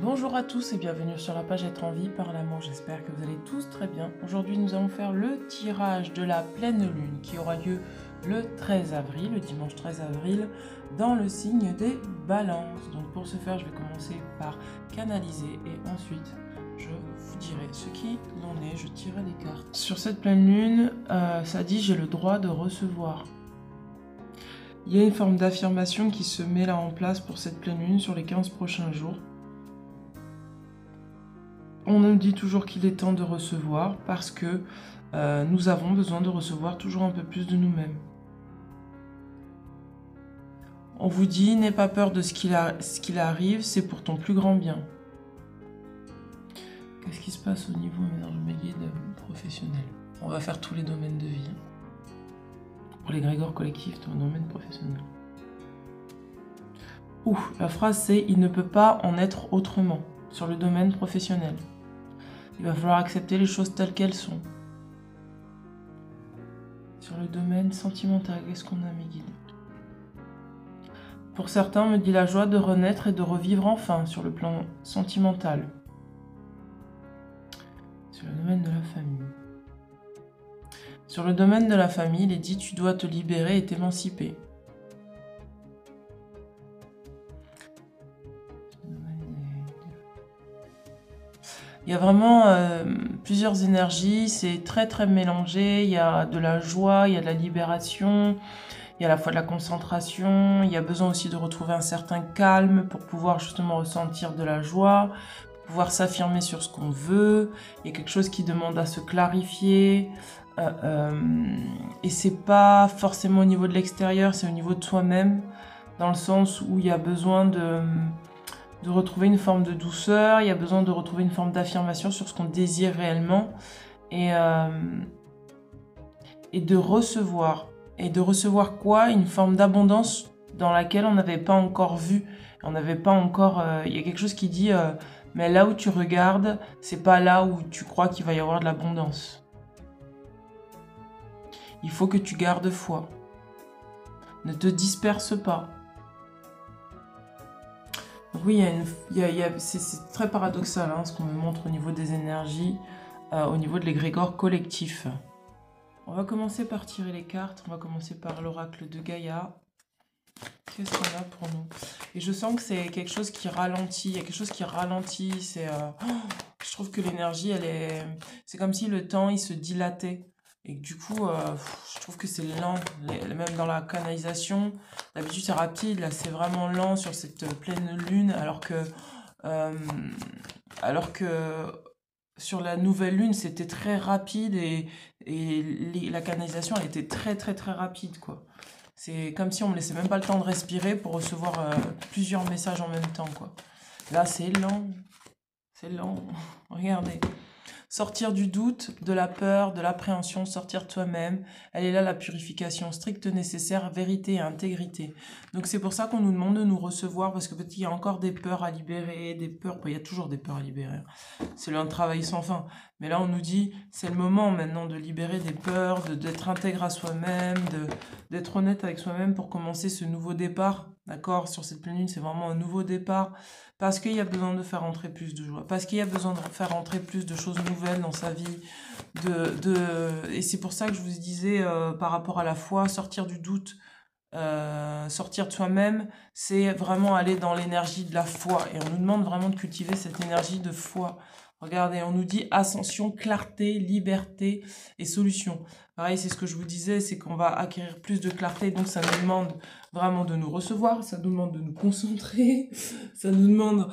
Bonjour à tous et bienvenue sur la page Être en vie par l'amour, j'espère que vous allez tous très bien. Aujourd'hui nous allons faire le tirage de la pleine lune qui aura lieu le 13 avril, le dimanche 13 avril, dans le signe des balances. Donc pour ce faire je vais commencer par canaliser et ensuite je vous dirai ce qui en est, je tirerai les cartes. Sur cette pleine lune, ça dit j'ai le droit de recevoir. Il y a une forme d'affirmation qui se met là en place pour cette pleine lune sur les 15 prochains jours. On nous dit toujours qu'il est temps de recevoir parce que nous avons besoin de recevoir toujours un peu plus de nous-mêmes. On vous dit, n'aie pas peur de ce qu'il arrive, c'est pour ton plus grand bien. Qu'est-ce qui se passe au niveau de mes guides professionnels? On va faire tous les domaines de vie. Pour les grégores collectifs, dans le domaine professionnel. La phrase c'est « il ne peut pas en être autrement » sur le domaine professionnel. Il va falloir accepter les choses telles qu'elles sont. Sur le domaine sentimental, qu'est-ce qu'on a, mes guides? Pour certains, on me dit la joie de renaître et de revivre enfin sur le plan sentimental. Sur le domaine de la famille. Sur le domaine de la famille, il est dit tu dois te libérer et t'émanciper. Il y a vraiment plusieurs énergies, c'est très mélangé, il y a de la joie, il y a de la libération, il y a à la fois de la concentration, il y a besoin aussi de retrouver un certain calme pour pouvoir justement ressentir de la joie, pouvoir s'affirmer sur ce qu'on veut, il y a quelque chose qui demande à se clarifier, et c'est pas forcément au niveau de l'extérieur, c'est au niveau de soi-même, dans le sens où il y a besoin de retrouver une forme de douceur, il y a besoin de retrouver une forme d'affirmation sur ce qu'on désire réellement et de recevoir. Et de recevoir quoi? Une forme d'abondance dans laquelle on n'avait pas encore vu. On n'avait pas encore... il y a quelque chose qui dit mais là où tu regardes, c'est pas là où tu crois qu'il va y avoir de l'abondance. Il faut que tu gardes foi. Ne te disperse pas. Oui, c'est très paradoxal ce qu'on me montre au niveau des énergies, au niveau de l'égrégore collectif. On va commencer par tirer les cartes, on va commencer par l'oracle de Gaïa. Qu'est-ce qu'on a pour nous? Et je sens que c'est quelque chose qui ralentit, il y a quelque chose qui ralentit, je trouve que l'énergie, c'est comme si le temps, il se dilatait. Et du coup, je trouve que c'est lent, même dans la canalisation. D'habitude, c'est rapide, là, c'est vraiment lent sur cette pleine lune, alors que sur la nouvelle lune, c'était très rapide et la canalisation, elle était très rapide, quoi. C'est comme si on me laissait même pas le temps de respirer pour recevoir plusieurs messages en même temps, quoi. Là, c'est lent. C'est lent. Regardez. Sortir du doute, de la peur, de l'appréhension, sortir de toi-même. Elle est là, la purification stricte nécessaire, vérité et intégrité. Donc c'est pour ça qu'on nous demande de nous recevoir, parce que peut-être qu'il y a encore des peurs à libérer, des peurs... Bon, il y a toujours des peurs à libérer. C'est un travail sans fin. Mais là, on nous dit, c'est le moment maintenant de libérer des peurs, d'être intègre à soi-même, d'être honnête avec soi-même pour commencer ce nouveau départ. D'accord? Sur cette pleine lune, c'est vraiment un nouveau départ. Parce qu'il y a besoin de faire entrer plus de joie. Parce qu'il y a besoin de faire entrer plus de choses nouvelles dans sa vie. Et c'est pour ça que je vous disais, par rapport à la foi, sortir du doute, sortir de soi-même, c'est vraiment aller dans l'énergie de la foi. Et on nous demande vraiment de cultiver cette énergie de foi. Regardez, on nous dit ascension, clarté, liberté et solution. Pareil, c'est ce que je vous disais, c'est qu'on va acquérir plus de clarté, donc ça nous demande vraiment de nous recevoir, ça nous demande de nous concentrer, ça nous demande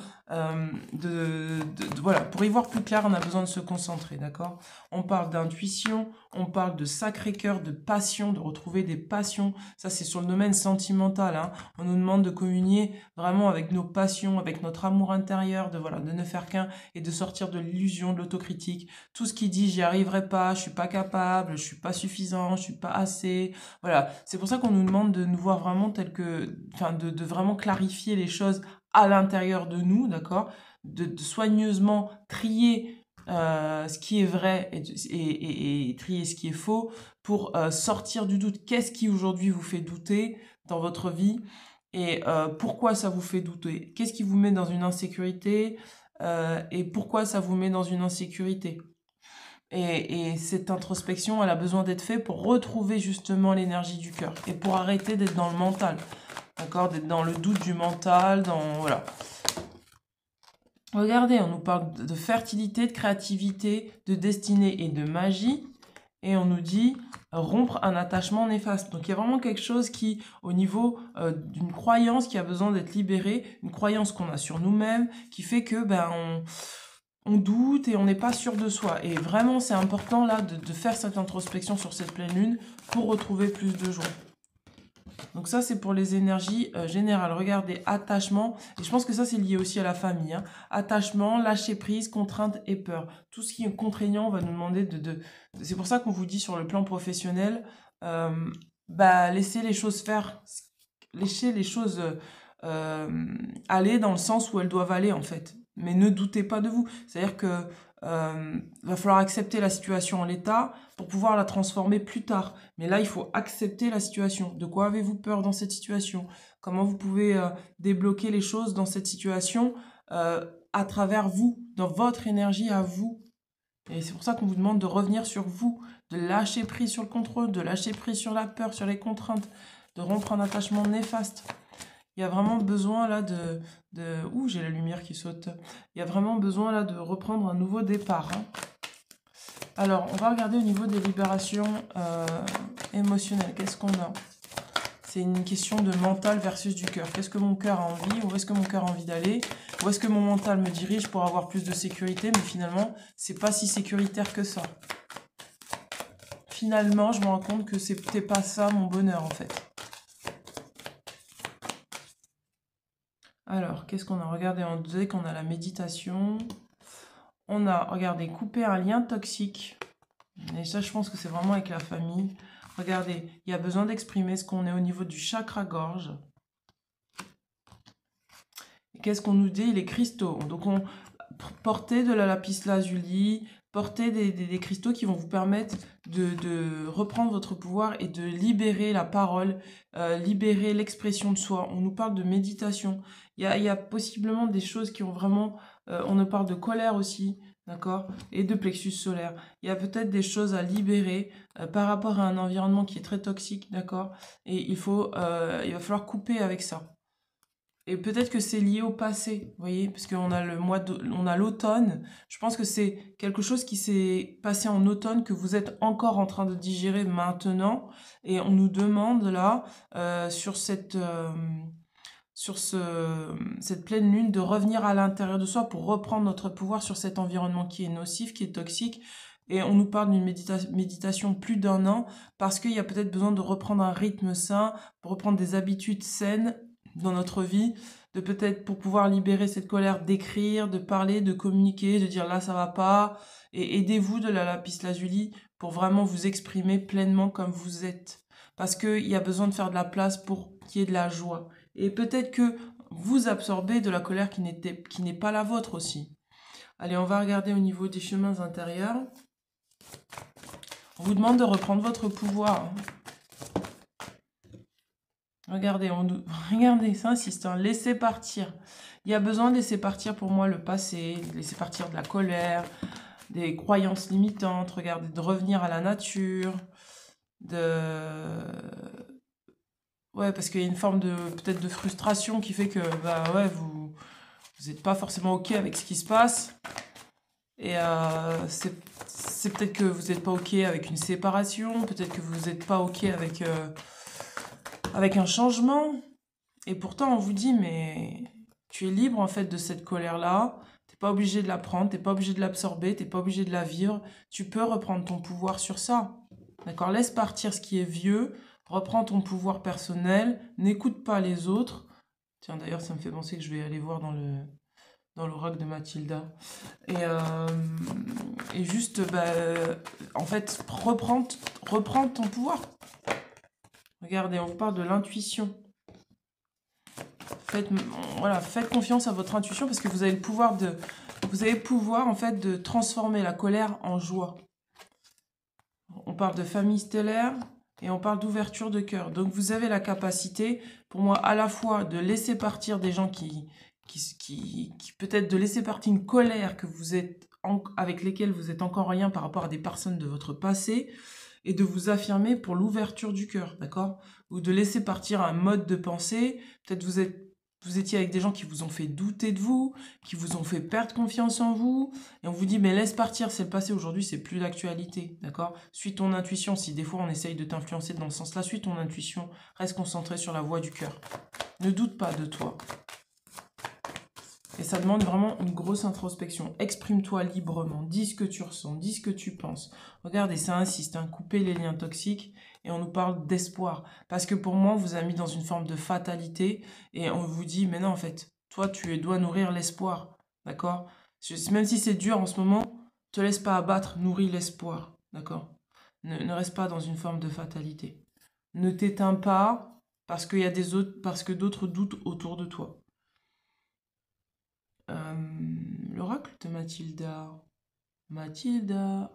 voilà, pour y voir plus clair, on a besoin de se concentrer, d'accord? On parle d'intuition, on parle de Sacré-Cœur, de passion, de retrouver des passions, ça c'est sur le domaine sentimental, on nous demande de communier vraiment avec nos passions, avec notre amour intérieur, de ne faire qu'un, et de sortir de l'illusion, de l'autocritique, tout ce qui dit j'y arriverai pas, je suis pas capable, je suis pas suffisant, je suis pas assez, voilà, c'est pour ça qu'on nous demande de nous voir vraiment de vraiment clarifier les choses à l'intérieur de nous, d'accord, de soigneusement trier ce qui est vrai et trier ce qui est faux pour sortir du doute. Qu'est-ce qui aujourd'hui vous fait douter dans votre vie? et pourquoi ça vous fait douter. Qu'est-ce qui vous met dans une insécurité et pourquoi ça vous met dans une insécurité. Et cette introspection, elle a besoin d'être faite pour retrouver justement l'énergie du cœur et pour arrêter d'être dans le mental, d'accord, d'être dans le doute du mental, voilà. Regardez, on nous parle de fertilité, de créativité, de destinée et de magie. Et on nous dit rompre un attachement néfaste. Donc il y a vraiment quelque chose qui, au niveau d'une croyance qui a besoin d'être libérée, une croyance qu'on a sur nous-mêmes, qui fait que on doute et on n'est pas sûr de soi. Et vraiment, c'est important là de faire cette introspection sur cette pleine lune pour retrouver plus de joie. Donc ça, c'est pour les énergies générales. Regardez, attachement. Et je pense que ça, c'est lié aussi à la famille. Hein. Attachement, lâcher prise, contrainte et peur. Tout ce qui est contraignant, on va nous demander C'est pour ça qu'on vous dit sur le plan professionnel, laissez les choses faire. Laissez les choses aller dans le sens où elles doivent aller, en fait. Mais ne doutez pas de vous. C'est-à-dire que va falloir accepter la situation en l'état pour pouvoir la transformer plus tard. Mais là, il faut accepter la situation. De quoi avez-vous peur dans cette situation? Comment vous pouvez débloquer les choses dans cette situation à travers vous, dans votre énergie à vous. Et c'est pour ça qu'on vous demande de revenir sur vous, de lâcher prise sur le contrôle, de lâcher prise sur la peur, sur les contraintes, de rompre un attachement néfaste. Il y a vraiment besoin là Ouh, j'ai la lumière qui saute. Il y a vraiment besoin là de reprendre un nouveau départ. Hein. Alors, on va regarder au niveau des libérations émotionnelles. Qu'est-ce qu'on a? C'est une question de mental versus du cœur. Qu'est-ce que mon cœur a envie? Où est-ce que mon cœur a envie d'aller? Où est-ce que mon mental me dirige pour avoir plus de sécurité? Mais finalement, c'est pas si sécuritaire que ça. Finalement, je me rends compte que c'était pas ça mon bonheur en fait. Alors, qu'est-ce qu'on a? Regardez, on disait qu'on a la méditation. On a, regardez, couper un lien toxique. Et ça, je pense que c'est vraiment avec la famille. Regardez, il y a besoin d'exprimer ce qu'on est au niveau du chakra-gorge. Qu'est-ce qu'on nous dit? Les cristaux. Donc, portez de la lapis-lazuli, portez des cristaux qui vont vous permettre de reprendre votre pouvoir et de libérer la parole, libérer l'expression de soi. On nous parle de méditation. Il y a possiblement des choses qui ont vraiment... on nous parle de colère aussi, d'accord? Et de plexus solaire. Il y a peut-être des choses à libérer par rapport à un environnement qui est très toxique, d'accord? Et il va falloir couper avec ça. Et peut-être que c'est lié au passé, vous voyez, parce qu'on a on a l'automne. Je pense que c'est quelque chose qui s'est passé en automne, que vous êtes encore en train de digérer maintenant. Et on nous demande là, sur cette pleine lune, de revenir à l'intérieur de soi pour reprendre notre pouvoir sur cet environnement qui est nocif, qui est toxique. Et on nous parle d'une méditation plus d'1 an, parce qu'il y a peut-être besoin de reprendre un rythme sain, pour reprendre des habitudes saines dans notre vie, de peut-être pour pouvoir libérer cette colère, d'écrire, de parler, de communiquer, de dire là ça va pas, et aidez-vous de la lapis-lazuli pour vraiment vous exprimer pleinement comme vous êtes, parce qu'il y a besoin de faire de la place pour qu'il y ait de la joie, et peut-être que vous absorbez de la colère qui n'est pas la vôtre aussi. Allez, on va regarder au niveau des chemins intérieurs. On vous demande de reprendre votre pouvoir. Regardez, regardez, ça insiste, hein, laissez partir. Il y a besoin de laisser partir pour moi le passé, de laisser partir de la colère, des croyances limitantes, regardez, de revenir à la nature, ouais, parce qu'il y a une forme peut-être de frustration qui fait que, ouais, vous n'êtes pas forcément OK avec ce qui se passe. Et c'est peut-être que vous n'êtes pas OK avec une séparation, peut-être que vous n'êtes pas OK avec un changement, et pourtant on vous dit, mais tu es libre en fait de cette colère-là, t'es pas obligé de la prendre, t'es pas obligé de l'absorber, t'es pas obligé de la vivre, tu peux reprendre ton pouvoir sur ça, d'accord? Laisse partir ce qui est vieux, reprends ton pouvoir personnel, n'écoute pas les autres. Tiens, d'ailleurs ça me fait penser que je vais aller voir dans l'oracle de Mathilda, et juste, en fait, reprends ton pouvoir. Regardez, on vous parle de l'intuition. Faites confiance à votre intuition, parce que vous avez le pouvoir en fait de transformer la colère en joie. On parle de famille stellaire, Et on parle d'ouverture de cœur. Donc, vous avez la capacité, pour moi, à la fois de laisser partir des gens qui peut-être de laisser partir une colère que vous êtes avec lesquelles vous êtes encore en lien par rapport à des personnes de votre passé, et de vous affirmer pour l'ouverture du cœur, d'accord? Ou de laisser partir un mode de pensée. Peut-être vous étiez avec des gens qui vous ont fait douter de vous, qui vous ont fait perdre confiance en vous, et on vous dit, mais laisse partir, c'est le passé, aujourd'hui, c'est plus d'actualité, d'accord? Suis ton intuition, si des fois on essaye de t'influencer dans ce sens-là, suis ton intuition, reste concentré sur la voie du cœur. Ne doute pas de toi. Et ça demande vraiment une grosse introspection. Exprime-toi librement, dis ce que tu ressens, dis ce que tu penses. Regardez, ça insiste, hein, couper les liens toxiques, et on nous parle d'espoir. Parce que pour moi, on vous a mis dans une forme de fatalité, et on vous dit, mais non, en fait, toi, tu dois nourrir l'espoir, d'accord? Même si c'est dur en ce moment, te laisse pas abattre, nourris l'espoir, d'accord? Ne reste pas dans une forme de fatalité. Ne t'éteins pas parce qu'il y a parce que d'autres doutent autour de toi. L'oracle de Mathilda. Mathilda.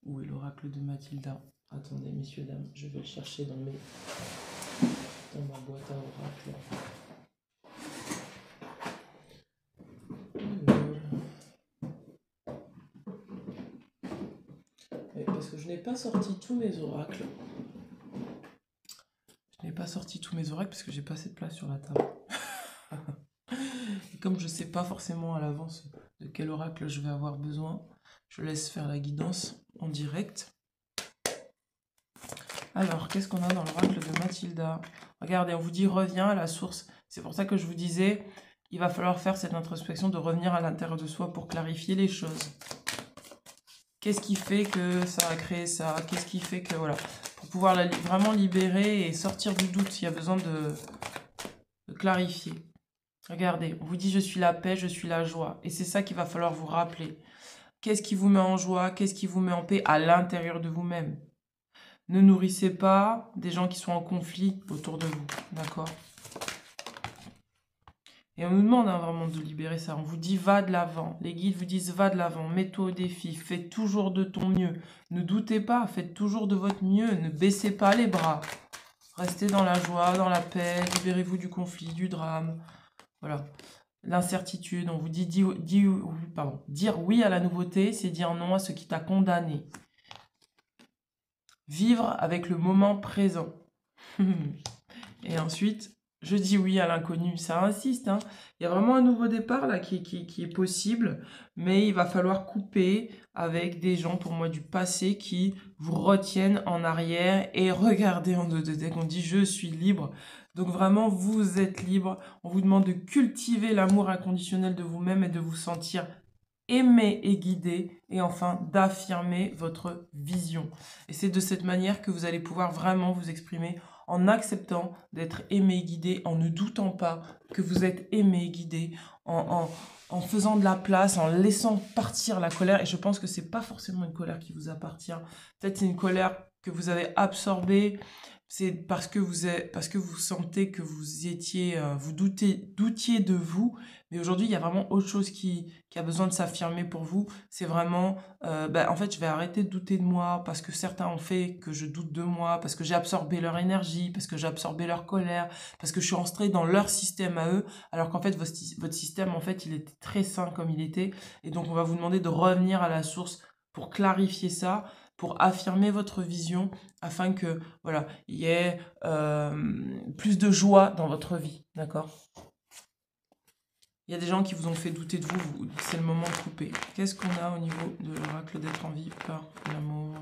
Où est l'oracle de Mathilda? Attendez, messieurs, dames, je vais le chercher dans ma boîte à oracle. Parce que je n'ai pas sorti tous mes oracles. Je n'ai pas sorti tous mes oracles parce que j'ai pas assez de place sur la table. Et comme je ne sais pas forcément à l'avance de quel oracle je vais avoir besoin, je laisse faire la guidance en direct. Alors, qu'est-ce qu'on a dans l'oracle de Mathilda? Regardez, on vous dit reviens à la source. C'est pour ça que je vous disais, il va falloir faire cette introspection de revenir à l'intérieur de soi pour clarifier les choses. Qu'est-ce qui fait que ça a créé ça? Qu'est-ce qui fait que, voilà, pour pouvoir vraiment libérer et sortir du doute, il y a besoin de clarifier. Regardez, on vous dit je suis la paix, je suis la joie. Et c'est ça qu'il va falloir vous rappeler. Qu'est-ce qui vous met en joie? Qu'est-ce qui vous met en paix à l'intérieur de vous-même? Ne nourrissez pas des gens qui sont en conflit autour de vous, d'accord? Et on nous demande vraiment de libérer ça. On vous dit va de l'avant. Les guides vous disent va de l'avant, mets-toi au défi, fais toujours de ton mieux. Ne doutez pas, faites toujours de votre mieux, ne baissez pas les bras. Restez dans la joie, dans la paix, libérez-vous du conflit, du drame. Voilà. L'incertitude, on vous dit dire oui à la nouveauté, c'est dire non à ce qui t'a condamné. Vivre avec le moment présent. Et ensuite, je dis oui à l'inconnu. Ça insiste, hein. Il y a vraiment un nouveau départ là qui est possible, mais il va falloir couper avec des gens, pour moi, du passé qui vous retiennent en arrière et regardez en deux de tête. On dit je suis libre. Donc vraiment, vous êtes libre. On vous demande de cultiver l'amour inconditionnel de vous-même et de vous sentir aimé et guidé, et enfin d'affirmer votre vision. Et c'est de cette manière que vous allez pouvoir vraiment vous exprimer en acceptant d'être aimé et guidé, en ne doutant pas que vous êtes aimé et guidé, en faisant de la place, en laissant partir la colère. Et je pense que c'est pas forcément une colère qui vous appartient. Peut-être c'est une colère que vous avez absorbée. C'est parce que vous sentez que vous étiez, vous doutiez de vous. Mais aujourd'hui, il y a vraiment autre chose qui a besoin de s'affirmer pour vous. C'est vraiment, en fait, je vais arrêter de douter de moi parce que certains ont fait que je doute de moi, parce que j'ai absorbé leur énergie, parce que j'ai absorbé leur colère, parce que je suis rentrée dans leur système à eux, alors qu'en fait, votre système, en fait, il était très sain comme il était. Et donc, on va vous demander de revenir à la source pour clarifier ça, pour affirmer votre vision, afin que, voilà, il y ait plus de joie dans votre vie, d'accord? Il y a des gens qui vous ont fait douter de vous, c'est le moment de couper. Qu'est-ce qu'on a au niveau de l'oracle d'être en vie par l'amour?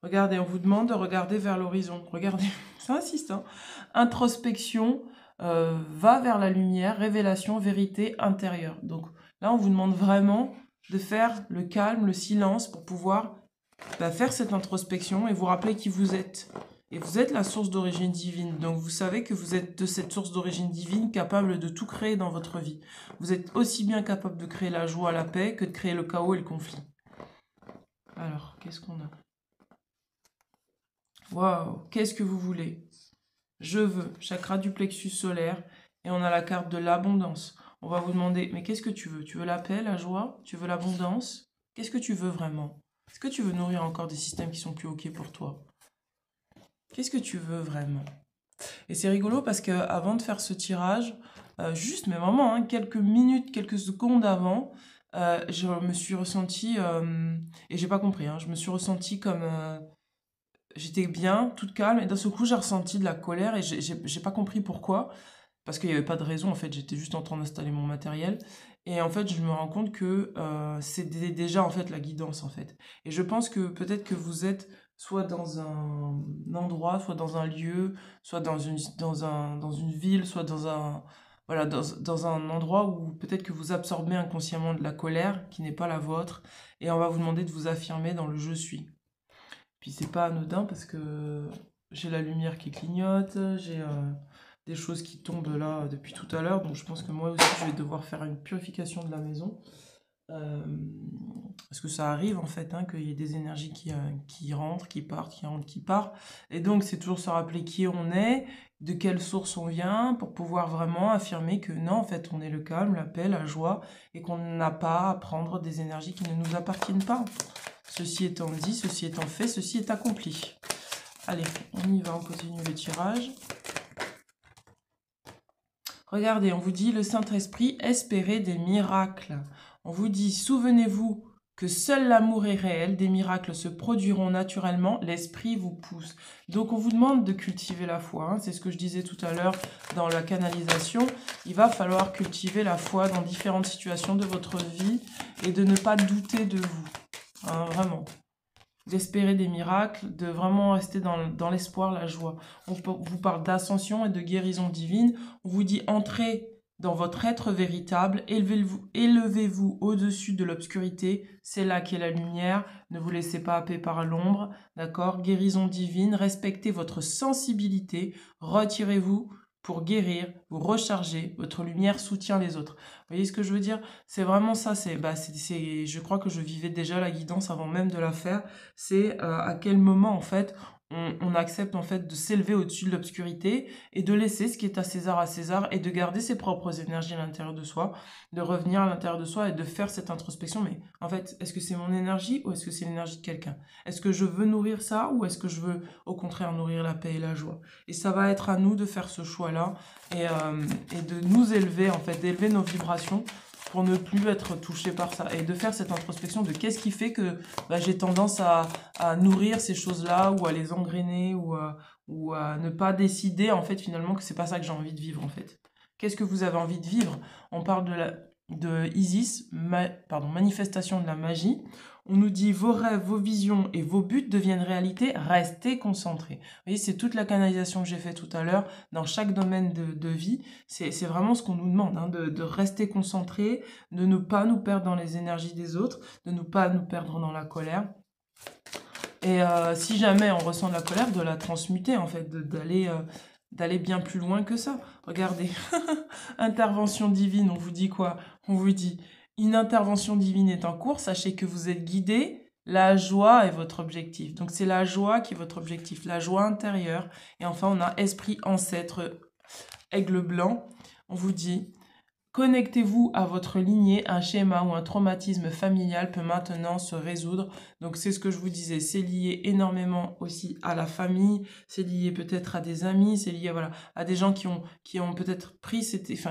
Regardez, on vous demande de regarder vers l'horizon. Regardez, ça insiste, hein. Introspection, va vers la lumière, révélation, vérité intérieure. Donc là, on vous demande vraiment de faire le calme, le silence pour pouvoir faire cette introspection et vous rappeler qui vous êtes. Et vous êtes la source d'origine divine. Donc vous savez que vous êtes de cette source d'origine divine capable de tout créer dans votre vie. Vous êtes aussi bien capable de créer la joie, la paix que de créer le chaos et le conflit. Alors, qu'est-ce qu'on a? Waouh, qu'est-ce que vous voulez? Je veux, chakra du plexus solaire. Et on a la carte de l'abondance. On va vous demander, mais qu'est-ce que tu veux? Tu veux la paix, la joie? Tu veux l'abondance? Qu'est-ce que tu veux vraiment? Est-ce que tu veux nourrir encore des systèmes qui sont plus OK pour toi? Qu'est-ce que tu veux vraiment? Et c'est rigolo parce que avant de faire ce tirage, juste, mais vraiment, hein, quelques minutes, quelques secondes avant, je me suis ressentie, et j'ai pas compris, hein, je me suis ressentie comme, j'étais bien, toute calme, et d'un seul coup, j'ai ressenti de la colère, et j'ai pas compris pourquoi, parce qu'il n'y avait pas de raison, en fait, j'étais juste en train d'installer mon matériel, et en fait, je me rends compte que c'est déjà, en fait, la guidance, en fait. Et je pense que peut-être que vous êtes soit dans un endroit, soit dans un lieu, soit dans une ville, soit voilà, dans un endroit où peut-être que vous absorbez inconsciemment de la colère qui n'est pas la vôtre, et on va vous demander de vous affirmer dans le je suis. Puis c'est pas anodin parce que j'ai la lumière qui clignote, j'ai des choses qui tombent là depuis tout à l'heure, donc je pense que moi aussi je vais devoir faire une purification de la maison. Euh, Parce que ça arrive en fait, hein, qu'il y ait des énergies qui rentrent, qui partent, qui rentrent, qui partent. Et donc c'est toujours se rappeler qui on est, de quelle source on vient, pour pouvoir vraiment affirmer que non, en fait on est le calme, la paix, la joie, et qu'on n'a pas à prendre des énergies qui ne nous appartiennent pas. Ceci étant dit, ceci étant fait, ceci est accompli. Allez, on y va, on continue le tirage. Regardez, on vous dit le Saint-Esprit, espérez des miracles. On vous dit, souvenez-vous que seul l'amour est réel, des miracles se produiront naturellement, l'Esprit vous pousse. Donc on vous demande de cultiver la foi, hein. C'est ce que je disais tout à l'heure dans la canalisation. Il va falloir cultiver la foi dans différentes situations de votre vie et de ne pas douter de vous, hein, vraiment. D'espérer des miracles, de vraiment rester dans l'espoir, la joie. On vous parle d'ascension et de guérison divine. On vous dit entrez dans votre être véritable, élevez-vous au-dessus de l'obscurité, c'est là qu'est la lumière, ne vous laissez pas happer par l'ombre, d'accord? Guérison divine, respectez votre sensibilité, retirez-vous pour guérir, vous recharger, votre lumière soutient les autres. Vous voyez ce que je veux dire? C'est vraiment ça, je crois que je vivais déjà la guidance avant même de la faire, c'est à quel moment en fait on accepte en fait de s'élever au-dessus de l'obscurité et de laisser ce qui est à César et de garder ses propres énergies à l'intérieur de soi, de revenir à l'intérieur de soi et de faire cette introspection. Mais en fait, est-ce que c'est mon énergie ou est-ce que c'est l'énergie de quelqu'un? Est-ce que je veux nourrir ça ou est-ce que je veux au contraire nourrir la paix et la joie? Et ça va être à nous de faire ce choix-là et de nous élever, en fait, d'élever nos vibrations pour ne plus être touché par ça et de faire cette introspection de qu'est-ce qui fait que j'ai tendance à nourrir ces choses-là ou à les engrainer ou à ne pas décider en fait finalement que c'est pas ça que j'ai envie de vivre en fait. Qu'est-ce que vous avez envie de vivre? On parle de Isis, manifestation de la magie. On nous dit vos rêves, vos visions et vos buts deviennent réalité, restez concentrés. Vous voyez, c'est toute la canalisation que j'ai fait tout à l'heure dans chaque domaine de vie. C'est vraiment ce qu'on nous demande, hein, de rester concentré, de ne pas nous perdre dans les énergies des autres, de ne pas nous perdre dans la colère. Et si jamais on ressent de la colère, de la transmuter en fait, d'aller bien plus loin que ça. Regardez, intervention divine, on vous dit quoi? On vous dit, une intervention divine est en cours, sachez que vous êtes guidé, la joie est votre objectif. Donc c'est la joie qui est votre objectif, la joie intérieure. Et enfin, on a esprit ancêtre, aigle blanc. On vous dit, connectez-vous à votre lignée, un schéma ou un traumatisme familial peut maintenant se résoudre. Donc c'est ce que je vous disais, c'est lié énormément aussi à la famille, c'est lié peut-être à des amis, c'est lié voilà, à des gens qui ont peut-être pris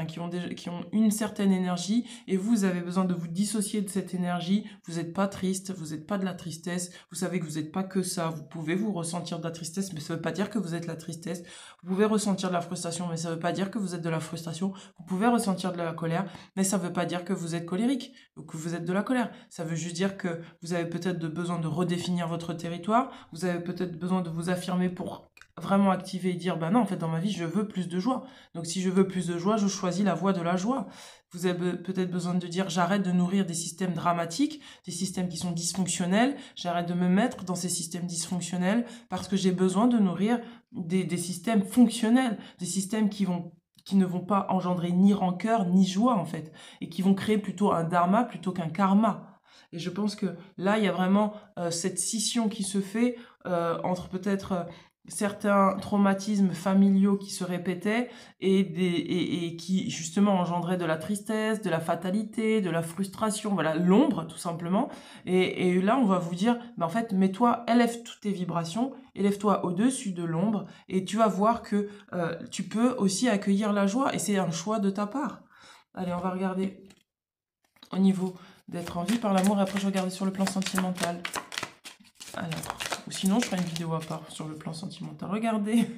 qui ont une certaine énergie et vous avez besoin de vous dissocier de cette énergie. Vous n'êtes pas triste, vous n'êtes pas de la tristesse, vous savez que vous n'êtes pas que ça, vous pouvez vous ressentir de la tristesse, mais ça ne veut pas dire que vous êtes la tristesse. Vous pouvez ressentir de la frustration, mais ça ne veut pas dire que vous êtes de la frustration. Vous pouvez ressentir de la colère, mais ça ne veut pas dire que vous êtes colérique ou que vous êtes de la colère. Ça veut juste dire que vous avez peut-être besoin de redéfinir votre territoire, vous avez peut-être besoin de vous affirmer pour vraiment activer et dire, non, en fait, dans ma vie, je veux plus de joie. Donc, si je veux plus de joie, je choisis la voie de la joie. Vous avez peut-être besoin de dire, j'arrête de nourrir des systèmes dramatiques, des systèmes qui sont dysfonctionnels, j'arrête de me mettre dans ces systèmes dysfonctionnels parce que j'ai besoin de nourrir des systèmes fonctionnels, des systèmes qui ne vont pas engendrer ni rancœur, ni joie, en fait, et qui vont créer plutôt un dharma plutôt qu'un karma. Et je pense que là, il y a vraiment cette scission qui se fait entre peut-être certains traumatismes familiaux qui se répétaient et qui justement engendraient de la tristesse, de la fatalité, de la frustration, voilà, l'ombre tout simplement. Et là, on va vous dire, en fait, mets-toi, élève toutes tes vibrations, élève-toi au-dessus de l'ombre et tu vas voir que tu peux aussi accueillir la joie et c'est un choix de ta part. Allez, on va regarder au niveau d'être en vie par l'amour et après je vais regarder sur le plan sentimental. Alors, ou sinon je ferai une vidéo à part sur le plan sentimental. Regardez.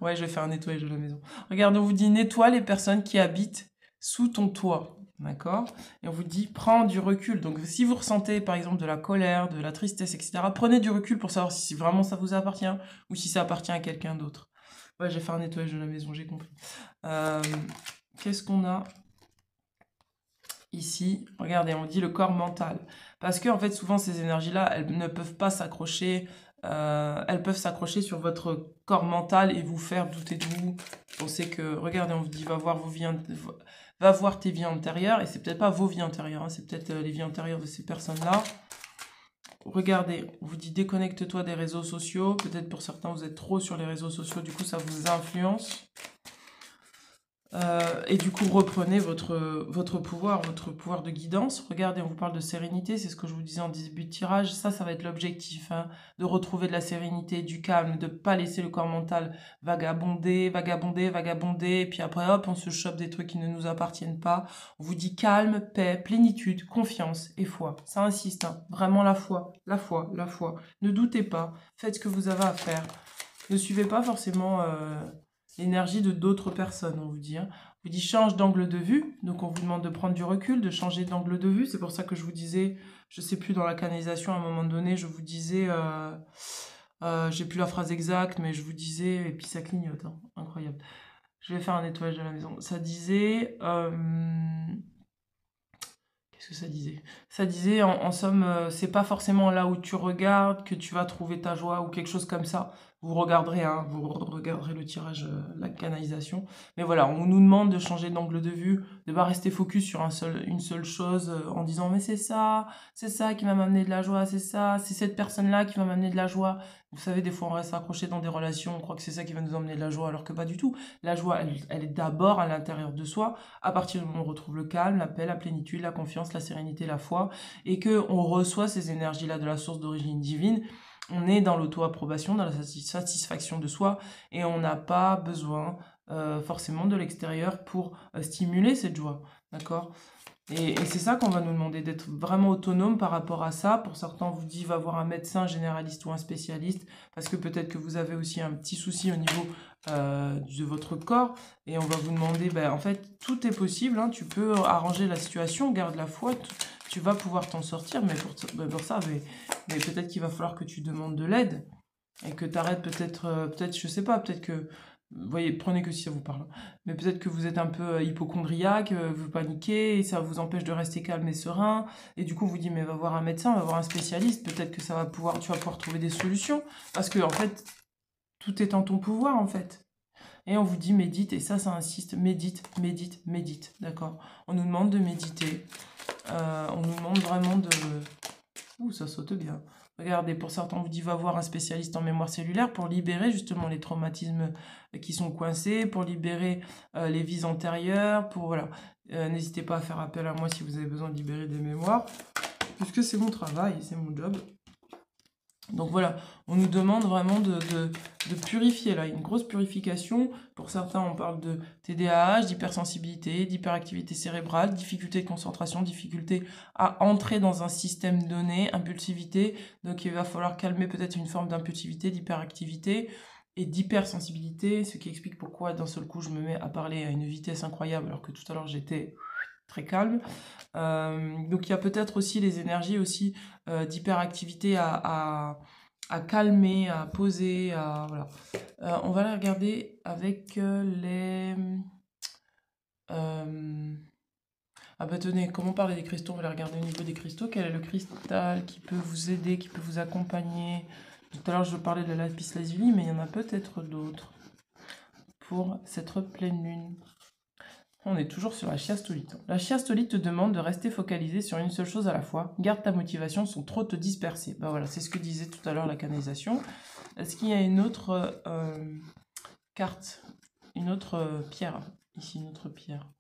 Ouais, je vais faire un nettoyage de la maison. Regardez, on vous dit nettoie les personnes qui habitent sous ton toit. D'accord? Et on vous dit prends du recul. Donc si vous ressentez par exemple de la colère, de la tristesse, etc., prenez du recul pour savoir si vraiment ça vous appartient ou si ça appartient à quelqu'un d'autre. Ouais, j'ai fait un nettoyage de la maison, j'ai compris. Qu'est-ce qu'on a ici? Regardez, on dit le corps mental. Parce que, en fait, souvent, ces énergies-là, elles ne peuvent pas s'accrocher. Elles peuvent s'accrocher sur votre corps mental et vous faire douter de vous. Pensez que, regardez, on vous dit, va voir tes vies antérieures. Et c'est peut-être pas vos vies antérieures, hein, c'est peut-être les vies antérieures de ces personnes-là. Regardez, on vous dit, déconnecte-toi des réseaux sociaux. Peut-être pour certains, vous êtes trop sur les réseaux sociaux, du coup, ça vous influence. Et du coup, reprenez votre pouvoir de guidance. Regardez, on vous parle de sérénité, c'est ce que je vous disais en début de tirage. Ça va être l'objectif, hein, de retrouver de la sérénité, du calme, de ne pas laisser le corps mental vagabonder, et puis après, hop, on se chope des trucs qui ne nous appartiennent pas. On vous dit calme, paix, plénitude, confiance et foi. Ça insiste, hein, vraiment la foi, la foi, la foi. Ne doutez pas, faites ce que vous avez à faire. Ne suivez pas forcément l'énergie de d'autres personnes, on vous dit. Hein. On vous dit change d'angle de vue, donc on vous demande de prendre du recul, de changer d'angle de vue. C'est pour ça que je vous disais, je sais plus dans la canalisation à un moment donné, je vous disais, j'ai plus la phrase exacte, mais je vous disais, et puis ça clignote, hein, incroyable. Je vais faire un nettoyage de la maison. Ça disait, qu'est-ce que ça disait? Ça disait, en somme, c'est pas forcément là où tu regardes que tu vas trouver ta joie ou quelque chose comme ça. Vous regarderez, hein, vous regarderez le tirage, la canalisation. Mais voilà, on nous demande de changer d'angle de vue, de pas rester focus sur une seule chose en disant mais c'est ça qui va m'amener de la joie, c'est ça, c'est cette personne-là qui va m'amener de la joie. Vous savez, des fois on reste accroché dans des relations, on croit que c'est ça qui va nous emmener de la joie, alors que pas du tout. La joie, elle est d'abord à l'intérieur de soi. À partir du moment où on retrouve le calme, la paix, la plénitude, la confiance, la sérénité, la foi, et que on reçoit ces énergies-là de la source d'origine divine, on est dans l'auto-approbation, dans la satisfaction de soi, et on n'a pas besoin forcément de l'extérieur pour stimuler cette joie, d'accord? Et c'est ça qu'on va nous demander, d'être vraiment autonome par rapport à ça. Pour certains, on vous dit, va voir un médecin généraliste ou un spécialiste, parce que peut-être que vous avez aussi un petit souci au niveau de votre corps, et on va vous demander, en fait, tout est possible, hein, tu peux arranger la situation, garde la foi, tu vas pouvoir t'en sortir, mais pour ça, mais peut-être qu'il va falloir que tu demandes de l'aide, et que tu arrêtes peut-être, je sais pas, peut-être que vous voyez, prenez que si ça vous parle. Mais peut-être que vous êtes un peu hypochondriaque, vous paniquez, et ça vous empêche de rester calme et serein. Et du coup, vous dites, mais va voir un médecin, va voir un spécialiste, peut-être que tu vas pouvoir trouver des solutions. Parce que, en fait, tout est en ton pouvoir, en fait. Et on vous dit, médite, et ça insiste, médite, médite, médite, d'accord? On nous demande de méditer. On nous demande vraiment de... Ouh, ça saute bien. Regardez, pour certains, on vous dit va voir un spécialiste en mémoire cellulaire pour libérer justement les traumatismes qui sont coincés, pour libérer les vies antérieures, pour voilà. N'hésitez pas à faire appel à moi si vous avez besoin de libérer des mémoires, puisque c'est mon travail, c'est mon job. Donc voilà, on nous demande vraiment de purifier là, une grosse purification. Pour certains, on parle de TDAH, d'hypersensibilité, d'hyperactivité cérébrale, difficulté de concentration, difficulté à entrer dans un système donné, impulsivité. Donc il va falloir calmer peut-être une forme d'impulsivité, d'hyperactivité et d'hypersensibilité, ce qui explique pourquoi d'un seul coup je me mets à parler à une vitesse incroyable alors que tout à l'heure j'étais très calme. Donc il y a peut-être aussi les énergies aussi d'hyperactivité à calmer, à poser, voilà. On va la regarder avec les... Ah bah tenez, comment parler des cristaux? On va la regarder au niveau des cristaux. Quel est le cristal qui peut vous aider, qui peut vous accompagner? Tout à l'heure je parlais de lapis lazuli, mais il y en a peut-être d'autres pour cette pleine lune. On est toujours sur la chiastolite. La chiastolite te demande de rester focalisé sur une seule chose à la fois. Garde ta motivation sans trop te disperser. Bah voilà, c'est ce que disait tout à l'heure la canalisation. Est-ce qu'il y a une autre carte, une autre pierre? Ici, une autre pierre.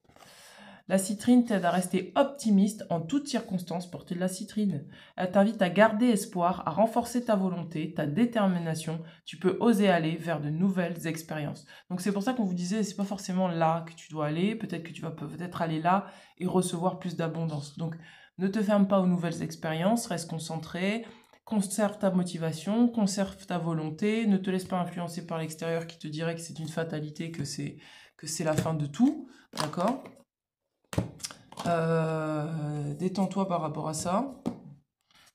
La citrine t'aide à rester optimiste en toutes circonstances, portée de la citrine. Elle t'invite à garder espoir, à renforcer ta volonté, ta détermination. Tu peux oser aller vers de nouvelles expériences. Donc c'est pour ça qu'on vous disait, c'est pas forcément là que tu dois aller. Peut-être que tu vas peut-être aller là et recevoir plus d'abondance. Donc ne te ferme pas aux nouvelles expériences, reste concentré. Conserve ta motivation, conserve ta volonté, ne te laisse pas influencer par l'extérieur qui te dirait que c'est une fatalité, que c'est la fin de tout, d'accord? Détends-toi par rapport à ça,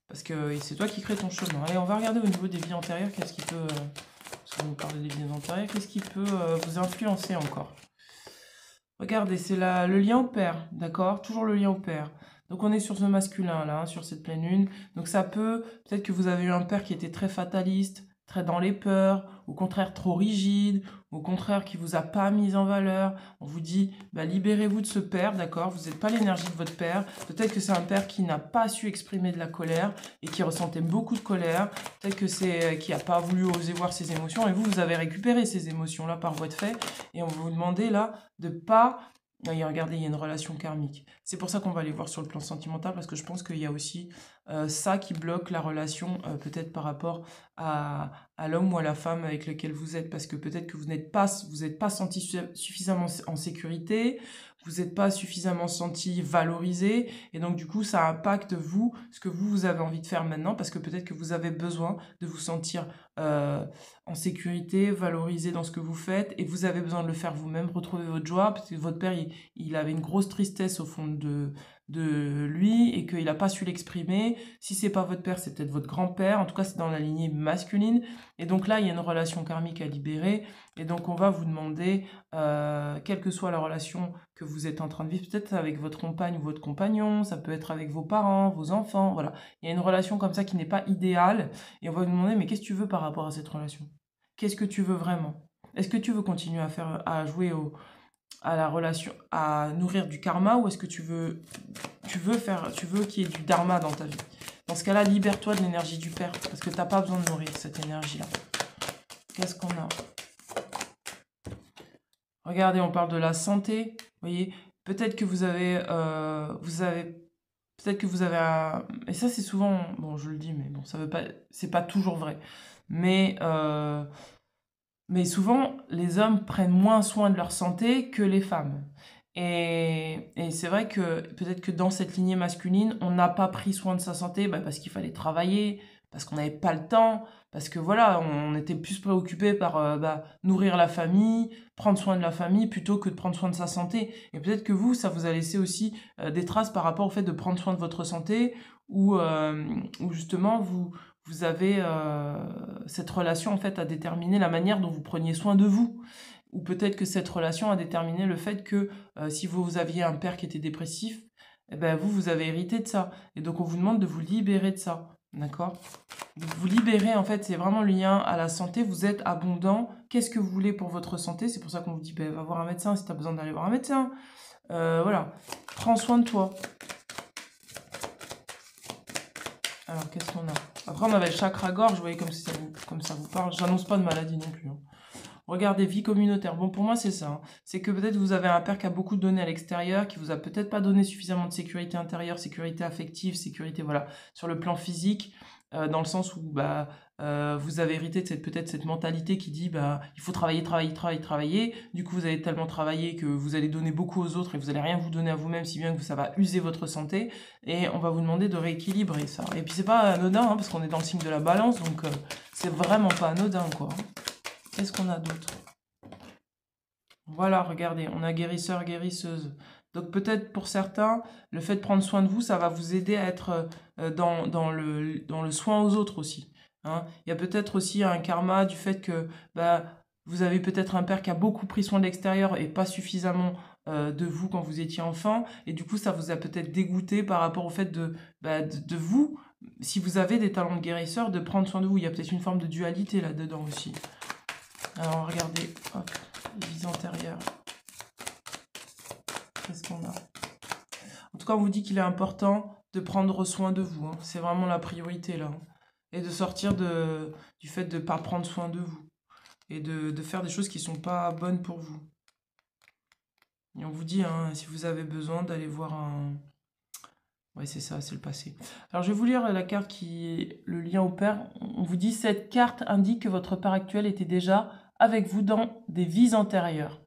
parce que c'est toi qui crée ton chemin. Allez, on va regarder au niveau des vies antérieures, qu'est-ce qui peut, parce qu'on nous parle des vies antérieures, qu'est-ce qui peut vous influencer encore. Regardez, c'est le lien au père, d'accord? Toujours le lien au père. Donc on est sur ce masculin là, hein, sur cette pleine lune. Donc ça peut-être que vous avez eu un père qui était très fataliste, très dans les peurs, au contraire trop rigide, au contraire qui vous a pas mis en valeur. On vous dit, bah, libérez-vous de ce père, d'accord? Vous n'êtes pas l'énergie de votre père. Peut-être que c'est un père qui n'a pas su exprimer de la colère et qui ressentait beaucoup de colère. Peut-être que c'est qui n'a pas voulu oser voir ses émotions et vous avez récupéré ces émotions-là par voie de fait. Et on va vous demander là de pas... Et regardez, il y a une relation karmique. C'est pour ça qu'on va aller voir sur le plan sentimental, parce que je pense qu'il y a aussi ça qui bloque la relation, peut-être par rapport à l'homme ou à la femme avec lequel vous êtes, parce que peut-être que vous n'êtes pas senti suffisamment en sécurité, vous n'êtes pas suffisamment senti valorisé, et donc du coup ça impacte vous, ce que vous avez envie de faire maintenant, parce que peut-être que vous avez besoin de vous sentir en sécurité, valorisé dans ce que vous faites, et vous avez besoin de le faire vous-même, retrouver votre joie, parce que votre père, il avait une grosse tristesse au fond de lui, et qu'il n'a pas su l'exprimer. Si c'est pas votre père, c'est peut-être votre grand-père, en tout cas c'est dans la lignée masculine, et donc là, il y a une relation karmique à libérer, et donc on va vous demander, quelle que soit la relation que vous êtes en train de vivre, peut-être avec votre compagne ou votre compagnon, ça peut être avec vos parents, vos enfants, voilà. Il y a une relation comme ça qui n'est pas idéale, et on va vous demander, mais qu'est-ce que tu veux par rapport à cette relation? Qu'est-ce que tu veux vraiment? Est-ce que tu veux continuer à jouer à la relation, à nourrir du karma, ou est-ce que tu veux qu'il y ait du dharma dans ta vie? Dans ce cas-là, libère-toi de l'énergie du père, parce que tu n'as pas besoin de nourrir cette énergie-là. Qu'est-ce qu'on a? Regardez, on parle de la santé. Vous voyez, peut-être que vous avez peut-être que vous avez un... Et ça, c'est souvent... Bon, je le dis, mais bon, ça veut pas... C'est pas toujours vrai. Mais souvent, les hommes prennent moins soin de leur santé que les femmes. Et c'est vrai que peut-être que dans cette lignée masculine, on n'a pas pris soin de sa santé parce qu'il fallait travailler, parce qu'on n'avait pas le temps, parce que voilà, on était plus préoccupé par nourrir la famille, prendre soin de la famille, plutôt que de prendre soin de sa santé. Et peut-être que vous, ça vous a laissé aussi des traces par rapport au fait de prendre soin de votre santé, ou justement vous avez cette relation en fait à déterminer la manière dont vous preniez soin de vous. Ou peut-être que cette relation a déterminé le fait que si vous aviez un père qui était dépressif, eh ben vous avez hérité de ça. Et donc on vous demande de vous libérer de ça. D'accord? Vous libérer, en fait, c'est vraiment le lien à la santé. Vous êtes abondant. Qu'est-ce que vous voulez pour votre santé? C'est pour ça qu'on vous dit, ben, va voir un médecin si tu as besoin d'aller voir un médecin. Voilà. Prends soin de toi. Alors, qu'est-ce qu'on a? Après, on avait le chakra-gorge, vous voyez, comme ça vous parle. J'annonce pas de maladie non plus. Hein. Regardez, vie communautaire. Bon, pour moi, c'est ça. Hein. C'est que peut-être vous avez un père qui a beaucoup donné à l'extérieur, qui vous a peut-être pas donné suffisamment de sécurité intérieure, sécurité affective, sécurité, voilà, sur le plan physique, dans le sens où vous avez hérité de peut-être cette mentalité qui dit il faut travailler, travailler, travailler, travailler. Du coup, vous allez tellement travailler que vous allez donner beaucoup aux autres et vous allez rien vous donner à vous-même, si bien que ça va user votre santé. Et on va vous demander de rééquilibrer ça. Et puis c'est pas anodin, hein, parce qu'on est dans le signe de la balance, donc c'est vraiment pas anodin, quoi. Qu'est-ce qu'on a d'autre? Voilà, regardez, on a guérisseur, guérisseuse. Donc peut-être pour certains, le fait de prendre soin de vous, ça va vous aider à être dans le soin aux autres aussi. Hein. Il y a peut-être aussi un karma du fait que vous avez peut-être un père qui a beaucoup pris soin de l'extérieur et pas suffisamment de vous quand vous étiez enfant. Et du coup, ça vous a peut-être dégoûté par rapport au fait de vous, si vous avez des talents de guérisseur, de prendre soin de vous. Il y a peut-être une forme de dualité là-dedans aussi. Alors, regardez, hop, les vies antérieures. Qu'est-ce qu'on a? En tout cas, on vous dit qu'il est important de prendre soin de vous. Hein. C'est vraiment la priorité, là. et de sortir du fait de ne pas prendre soin de vous et de faire des choses qui ne sont pas bonnes pour vous. Et on vous dit, hein, si vous avez besoin d'aller voir un... Oui, c'est ça, c'est le passé. Alors, je vais vous lire la carte qui est le lien au père. On vous dit, cette carte indique que votre père actuel était déjà avec vous dans des vies antérieures.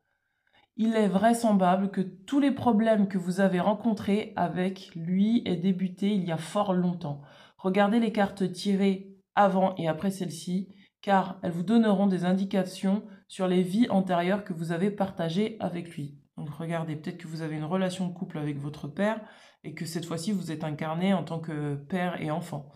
Il est vraisemblable que tous les problèmes que vous avez rencontrés avec lui aient débuté il y a fort longtemps. Regardez les cartes tirées avant et après celle-ci, car elles vous donneront des indications sur les vies antérieures que vous avez partagées avec lui. Donc regardez, peut-être que vous avez une relation de couple avec votre père et que cette fois-ci vous êtes incarné en tant que père et enfant.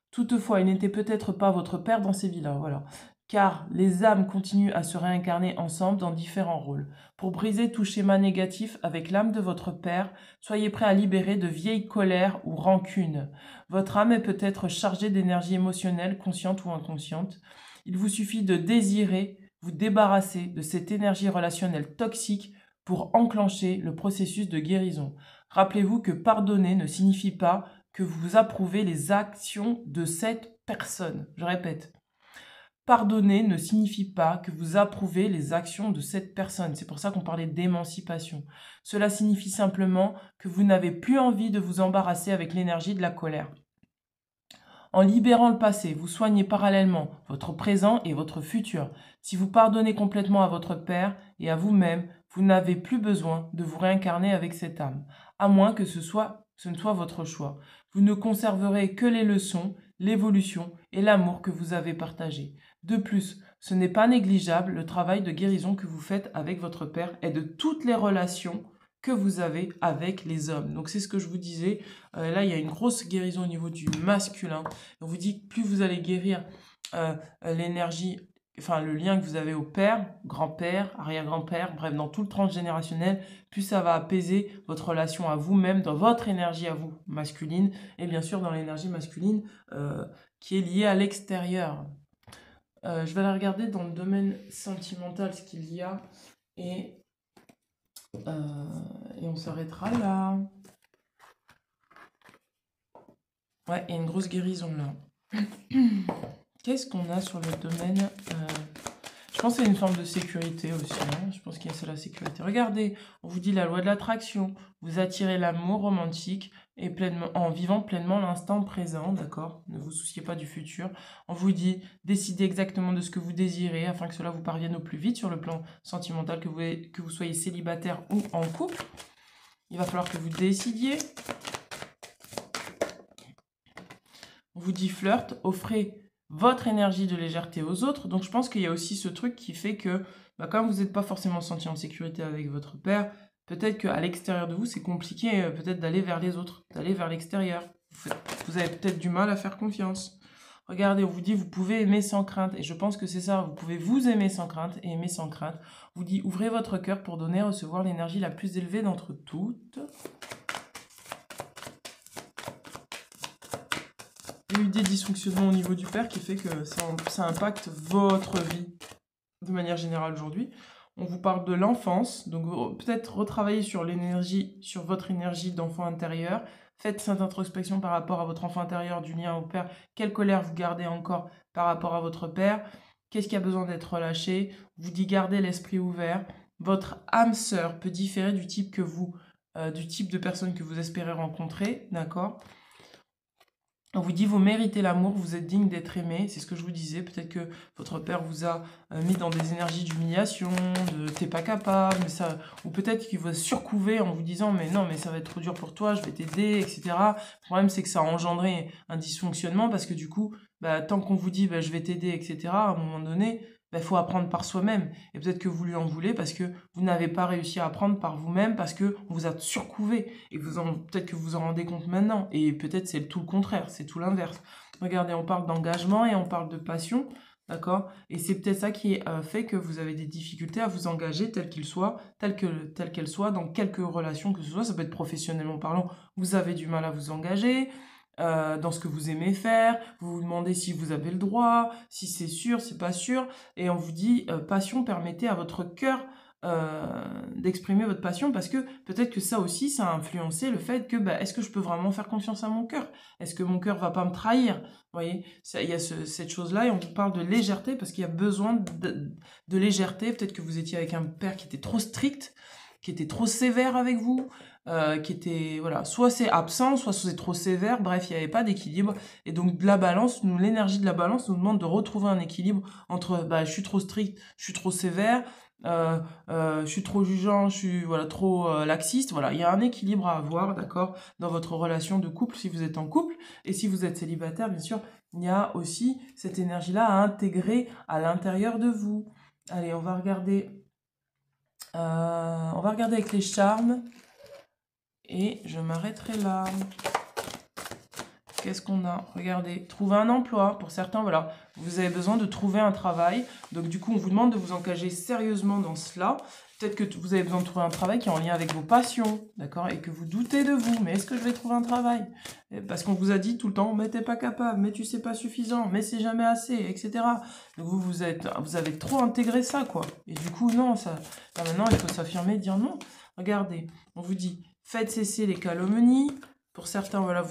Toutefois, il n'était peut-être pas votre père dans ces vies-là, voilà. Car les âmes continuent à se réincarner ensemble dans différents rôles. Pour briser tout schéma négatif avec l'âme de votre père, soyez prêt à libérer de vieilles colères ou rancunes. Votre âme est peut-être chargée d'énergie émotionnelle, consciente ou inconsciente. Il vous suffit de désirer vous débarrasser de cette énergie relationnelle toxique pour enclencher le processus de guérison. Rappelez-vous que pardonner ne signifie pas que vous approuvez les actions de cette personne. Je répète, pardonner ne signifie pas que vous approuvez les actions de cette personne. C'est pour ça qu'on parlait d'émancipation. Cela signifie simplement que vous n'avez plus envie de vous embarrasser avec l'énergie de la colère. En libérant le passé, vous soignez parallèlement votre présent et votre futur. Si vous pardonnez complètement à votre père et à vous-même, vous n'avez plus besoin de vous réincarner avec cette âme, à moins que ce ne soit votre choix. Vous ne conserverez que les leçons, l'évolution et l'amour que vous avez partagés. De plus, ce n'est pas négligeable le travail de guérison que vous faites avec votre père et de toutes les relations que vous avez avec les hommes. Donc c'est ce que je vous disais, là il y a une grosse guérison au niveau du masculin. On vous dit que plus vous allez guérir l'énergie, enfin le lien que vous avez au père, grand-père, arrière-grand-père, bref dans tout le transgénérationnel, plus ça va apaiser votre relation à vous-même, dans votre énergie à vous masculine, et bien sûr dans l'énergie masculine qui est liée à l'extérieur. Je vais aller regarder dans le domaine sentimental ce qu'il y a et on s'arrêtera là. Ouais, il y a une grosse guérison là. Qu'est-ce qu'on a sur le domaine Je pense que c'est une forme de sécurité aussi. Hein. Je pense qu'il y a la sécurité. Regardez, on vous dit la loi de l'attraction. Vous attirez l'amour romantique et pleinement, en vivant pleinement l'instant présent, d'accord? Ne vous souciez pas du futur. On vous dit, décidez exactement de ce que vous désirez afin que cela vous parvienne au plus vite sur le plan sentimental, que vous soyez célibataire ou en couple. Il va falloir que vous décidiez. On vous dit flirt, offrez votre énergie de légèreté aux autres. Donc je pense qu'il y a aussi ce truc qui fait que, comme vous n'êtes pas forcément senti en sécurité avec votre père, peut-être qu'à l'extérieur de vous, c'est compliqué peut-être d'aller vers les autres, d'aller vers l'extérieur. Vous avez peut-être du mal à faire confiance. Regardez, on vous dit, vous pouvez aimer sans crainte. Et je pense que c'est ça, vous pouvez vous aimer sans crainte et aimer sans crainte. On vous dit, ouvrez votre cœur pour donner et recevoir l'énergie la plus élevée d'entre toutes. Il y a eu des dysfonctionnements au niveau du père qui fait que ça impacte votre vie de manière générale aujourd'hui. On vous parle de l'enfance, donc peut-être retravailler sur l'énergie, sur votre énergie d'enfant intérieur. Faites cette introspection par rapport à votre enfant intérieur, du lien au père. Quelle colère vous gardez encore par rapport à votre père? Qu'est-ce qui a besoin d'être relâché? Vous dit gardez l'esprit ouvert. Votre âme sœur peut différer du type du type de personne que vous espérez rencontrer, d'accord? On vous dit, vous méritez l'amour, vous êtes digne d'être aimé. C'est ce que je vous disais. Peut-être que votre père vous a mis dans des énergies d'humiliation, de t'es pas capable, mais ça, ou peut-être qu'il vous a surcouvé en vous disant, mais non, mais ça va être trop dur pour toi, je vais t'aider, etc. Le problème, c'est que ça a engendré un dysfonctionnement parce que du coup, tant qu'on vous dit, je vais t'aider, etc., à un moment donné, il faut apprendre par soi-même. Et peut-être que vous lui en voulez parce que vous n'avez pas réussi à apprendre par vous-même, parce qu'on vous a surcouvé. Et peut-être que vous vous en rendez compte maintenant. Et peut-être c'est tout le contraire, c'est tout l'inverse. Regardez, on parle d'engagement et on parle de passion, d'accord? Et c'est peut-être ça qui fait que vous avez des difficultés à vous engager telle qu'elle soit, dans quelques relations que ce soit. Ça peut être professionnellement parlant, vous avez du mal à vous engager. Dans ce que vous aimez faire, vous vous demandez si vous avez le droit, si c'est sûr, c'est pas sûr, et on vous dit passion, permettez à votre cœur d'exprimer votre passion, parce que peut-être que ça aussi, ça a influencé le fait que, est-ce que je peux vraiment faire confiance à mon cœur? Est-ce que mon cœur va pas me trahir? Vous voyez, il y a cette chose-là, et on vous parle de légèreté, parce qu'il y a besoin de légèreté. Peut-être que vous étiez avec un père qui était trop strict, qui était trop sévère avec vous, qui était, voilà, soit c'est absent, soit c'est trop sévère, bref, il n'y avait pas d'équilibre. Et donc, de la balance, l'énergie de la balance nous demande de retrouver un équilibre entre, je suis trop strict, je suis trop sévère, je suis trop jugeant, je suis voilà, trop laxiste. Voilà, il y a un équilibre à avoir, d'accord, dans votre relation de couple si vous êtes en couple. Et si vous êtes célibataire, bien sûr, il y a aussi cette énergie-là à intégrer à l'intérieur de vous. Allez, on va regarder avec les charmes. Et je m'arrêterai là. Qu'est-ce qu'on a? Regardez, trouver un emploi. Pour certains, voilà, vous avez besoin de trouver un travail. Donc du coup, on vous demande de vous engager sérieusement dans cela. Peut-être que vous avez besoin de trouver un travail qui est en lien avec vos passions, d'accord? Et que vous doutez de vous. Mais est-ce que je vais trouver un travail? Parce qu'on vous a dit tout le temps, mais t'es pas capable, mais tu sais pas suffisant, mais c'est jamais assez, etc. Donc vous avez trop intégré ça, quoi. Et du coup, non, ça, là, maintenant, il faut s'affirmer, dire non. Regardez, on vous dit, faites cesser les calomnies. Pour certains, voilà,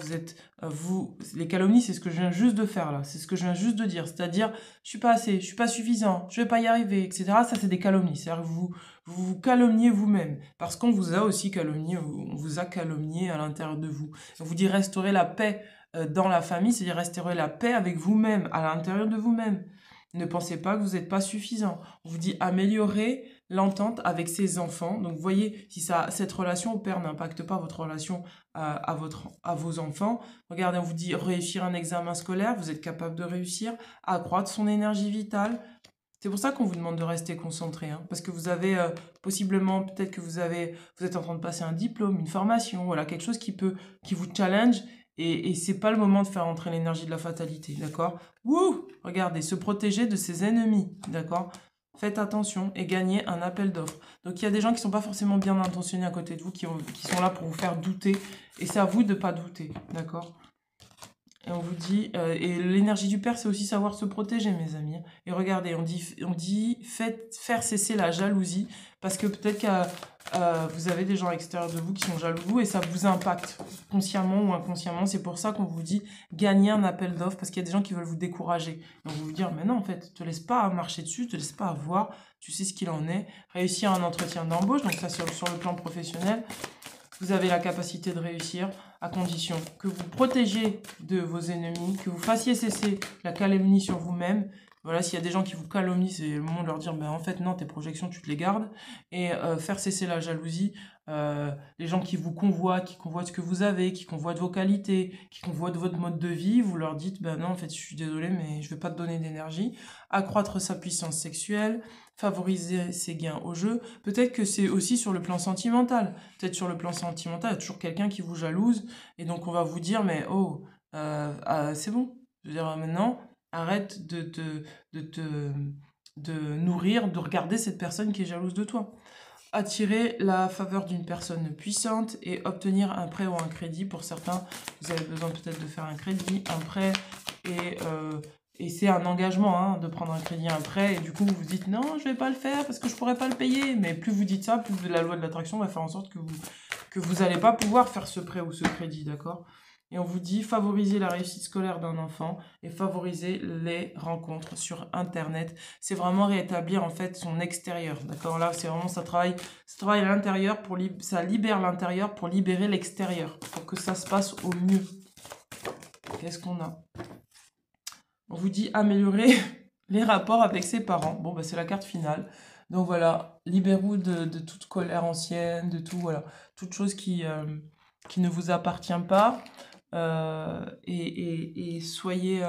les calomnies, c'est ce que je viens juste de faire là, c'est ce que je viens juste de dire, c'est-à-dire, je suis pas assez, je suis pas suffisant, je vais pas y arriver, etc. Ça, c'est des calomnies, c'est-à-dire que vous calomniez vous-même, parce qu'on vous a aussi calomnié, on vous a calomnié à l'intérieur de vous. On vous dit restaurer la paix dans la famille, c'est-à-dire restaurer la paix avec vous-même, à l'intérieur de vous-même. Ne pensez pas que vous n'êtes pas suffisant. On vous dit améliorer l'entente avec ses enfants. Donc, voyez, si cette relation au père n'impacte pas votre relation à vos enfants. Regardez, on vous dit réussir un examen scolaire. Vous êtes capable de réussir, accroître son énergie vitale. C'est pour ça qu'on vous demande de rester concentré. Parce que vous avez possiblement, peut-être que vous êtes en train de passer un diplôme, une formation, voilà, quelque chose qui vous challenge. Et c'est pas le moment de faire entrer l'énergie de la fatalité, d'accord? Wouh! Regardez, se protéger de ses ennemis, d'accord? Faites attention et gagnez un appel d'offres. Donc il y a des gens qui sont pas forcément bien intentionnés à côté de vous, qui sont là pour vous faire douter. Et c'est à vous de ne pas douter, d'accord? Et on vous dit, et l'énergie du père, c'est aussi savoir se protéger, mes amis. Et regardez, on dit faire cesser la jalousie, parce que peut-être que vous avez des gens extérieurs de vous qui sont jaloux de vous, et ça vous impacte, consciemment ou inconsciemment. C'est pour ça qu'on vous dit gagner un appel d'offres, parce qu'il y a des gens qui veulent vous décourager. Donc vous dire, mais non, en fait, te laisse pas marcher dessus, te laisse pas avoir, tu sais ce qu'il en est. Réussir un entretien d'embauche, donc ça sur le plan professionnel. Vous avez la capacité de réussir à condition que vous protégiez de vos ennemis, que vous fassiez cesser la calomnie sur vous-même. Voilà, s'il y a des gens qui vous calomnient, c'est le moment de leur dire, en fait, non, tes projections, tu te les gardes. Et faire cesser la jalousie. Les gens qui vous convoitent, qui convoitent ce que vous avez, qui convoitent vos qualités, qui convoitent votre mode de vie, vous leur dites, non, en fait, je suis désolé, mais je ne vais pas te donner d'énergie. Accroître sa puissance sexuelle, favoriser ses gains au jeu. Peut-être que c'est aussi sur le plan sentimental. Peut-être sur le plan sentimental, il y a toujours quelqu'un qui vous jalouse. Et donc, on va vous dire, mais oh, c'est bon. Je veux dire, maintenant, arrête de nourrir, de regarder cette personne qui est jalouse de toi. Attirer la faveur d'une personne puissante et obtenir un prêt ou un crédit. Pour certains, vous avez besoin peut-être de faire un crédit, un prêt, et c'est un engagement de prendre un crédit, un prêt, et du coup vous vous dites non, je vais pas le faire parce que je pourrais pas le payer. Mais plus vous dites ça, plus la loi de l'attraction va faire en sorte que vous allez pas pouvoir faire ce prêt ou ce crédit, d'accord? Et on vous dit favoriser la réussite scolaire d'un enfant et favoriser les rencontres sur Internet. C'est vraiment rétablir en fait son extérieur, d'accord? Là, c'est vraiment ça travaille à l'intérieur ça libère l'intérieur pour libérer l'extérieur, pour que ça se passe au mieux. Qu'est-ce qu'on a? On vous dit améliorer les rapports avec ses parents. Bon, c'est la carte finale. Donc voilà, libérez-vous de toute colère ancienne, de tout, voilà, toute chose qui ne vous appartient pas. Et soyez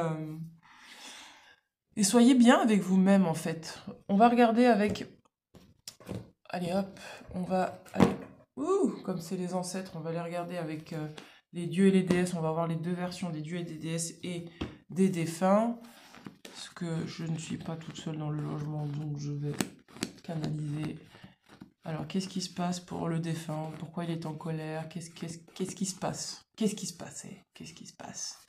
bien avec vous-même, en fait. On va regarder avec... Allez, hop, on va... Allez. Ouh, comme c'est les ancêtres, on va les regarder avec les dieux et les déesses. On va avoir les deux versions des dieux et des déesses et des défunts. Parce que je ne suis pas toute seule dans le logement, donc je vais canaliser. Alors, qu'est-ce qui se passe pour le défunt? Pourquoi il est en colère? Qu'est-ce qui se passe? Qu'est-ce qui se passe? Qu'est-ce qui se passe?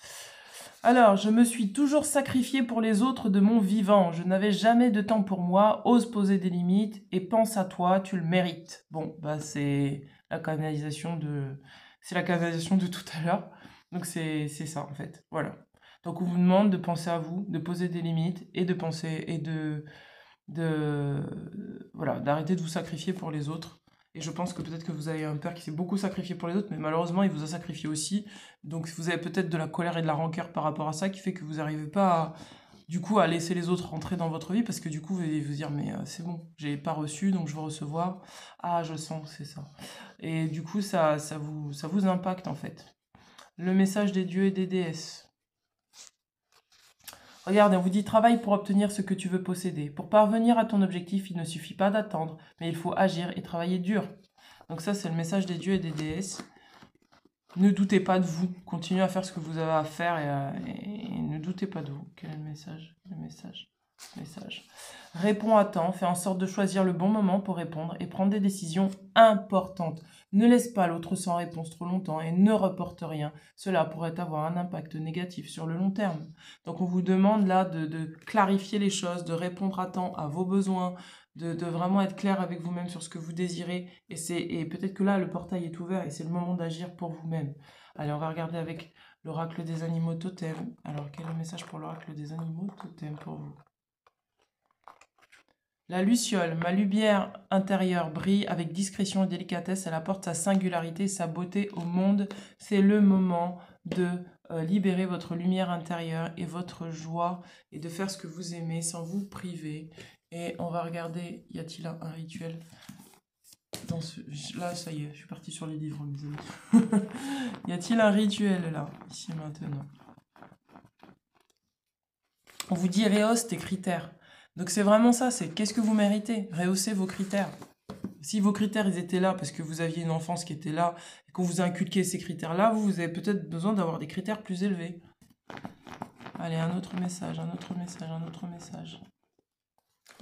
Alors, je me suis toujours sacrifié pour les autres de mon vivant. Je n'avais jamais de temps pour moi. Ose poser des limites et pense à toi, tu le mérites. Bon, bah c'est la canalisation de, c'est la canalisation de tout à l'heure. Donc c'est ça en fait. Voilà. Donc on vous demande de penser à vous, de poser des limites et de penser et voilà, d'arrêter de vous sacrifier pour les autres. Et je pense que peut-être que vous avez un père qui s'est beaucoup sacrifié pour les autres, mais malheureusement, il vous a sacrifié aussi. Donc vous avez peut-être de la colère et de la rancœur par rapport à ça qui fait que vous n'arrivez pas du coup, à laisser les autres rentrer dans votre vie parce que du coup, vous allez vous dire, mais c'est bon, j'ai pas reçu, donc je veux recevoir. Ah, je sens, c'est ça. Et du coup, ça vous impacte en fait. Le message des dieux et des déesses. Regardez, on vous dit travaille pour obtenir ce que tu veux posséder. Pour parvenir à ton objectif, il ne suffit pas d'attendre, mais il faut agir et travailler dur. Donc ça, c'est le message des dieux et des déesses. Ne doutez pas de vous. Continuez à faire ce que vous avez à faire et ne doutez pas de vous. Quel est le message? Le message. Réponds à temps, fais en sorte de choisir le bon moment pour répondre et prendre des décisions importantes. Ne laisse pas l'autre sans réponse trop longtemps et ne reporte rien. Cela pourrait avoir un impact négatif sur le long terme. Donc on vous demande là de clarifier les choses, de répondre à temps à vos besoins, de vraiment être clair avec vous-même sur ce que vous désirez. Et peut-être que là, le portail est ouvert et c'est le moment d'agir pour vous-même. Allez, on va regarder avec l'oracle des animaux totems. Alors, quel est le message pour l'oracle des animaux totems pour vous? La luciole, ma lumière intérieure brille avec discrétion et délicatesse. Elle apporte sa singularité et sa beauté au monde. C'est le moment de libérer votre lumière intérieure et votre joie et de faire ce que vous aimez sans vous priver. Et on va regarder, y a-t-il un rituel dans Là, ça y est, je suis partie sur les livres, mes amis. Y a-t-il un rituel là, ici maintenant? On vous dit rehausse tes critères. Donc c'est vraiment ça, c'est qu'est-ce que vous méritez? Rehaussez vos critères. Si vos critères ils étaient là parce que vous aviez une enfance qui était là et qu'on vous a inculqué ces critères-là, vous avez peut-être besoin d'avoir des critères plus élevés. Allez, un autre message.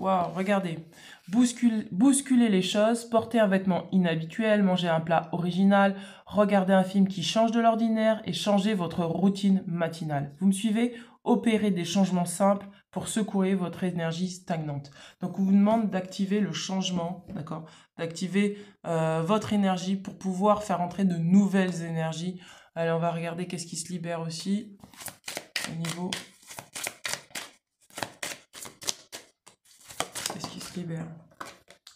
Waouh, regardez. Bousculer les choses, porter un vêtement inhabituel, manger un plat original, regarder un film qui change de l'ordinaire et changer votre routine matinale. Vous me suivez? Opérer des changements simples pour secouer votre énergie stagnante. Donc, on vous demande d'activer le changement, d'accord? D'activer votre énergie pour pouvoir faire entrer de nouvelles énergies. Allez, on va regarder qu'est-ce qui se libère aussi au niveau... Qu'est-ce qui se libère?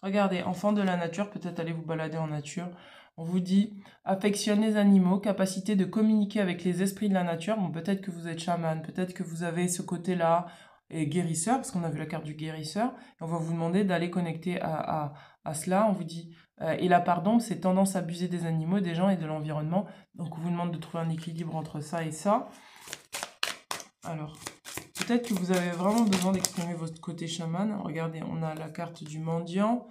Regardez, enfant de la nature, peut-être allez vous balader en nature. On vous dit, affectionne les animaux, capacité de communiquer avec les esprits de la nature. Bon, peut-être que vous êtes chaman, peut-être que vous avez ce côté-là, et guérisseur, parce qu'on a vu la carte du guérisseur. Et on va vous demander d'aller connecter à cela. On vous dit, et la part d'ombre, c'est tendance à abuser des animaux, des gens et de l'environnement. Donc on vous demande de trouver un équilibre entre ça et ça. Alors... peut-être que vous avez vraiment besoin d'exprimer votre côté chaman. Regardez, on a la carte du mendiant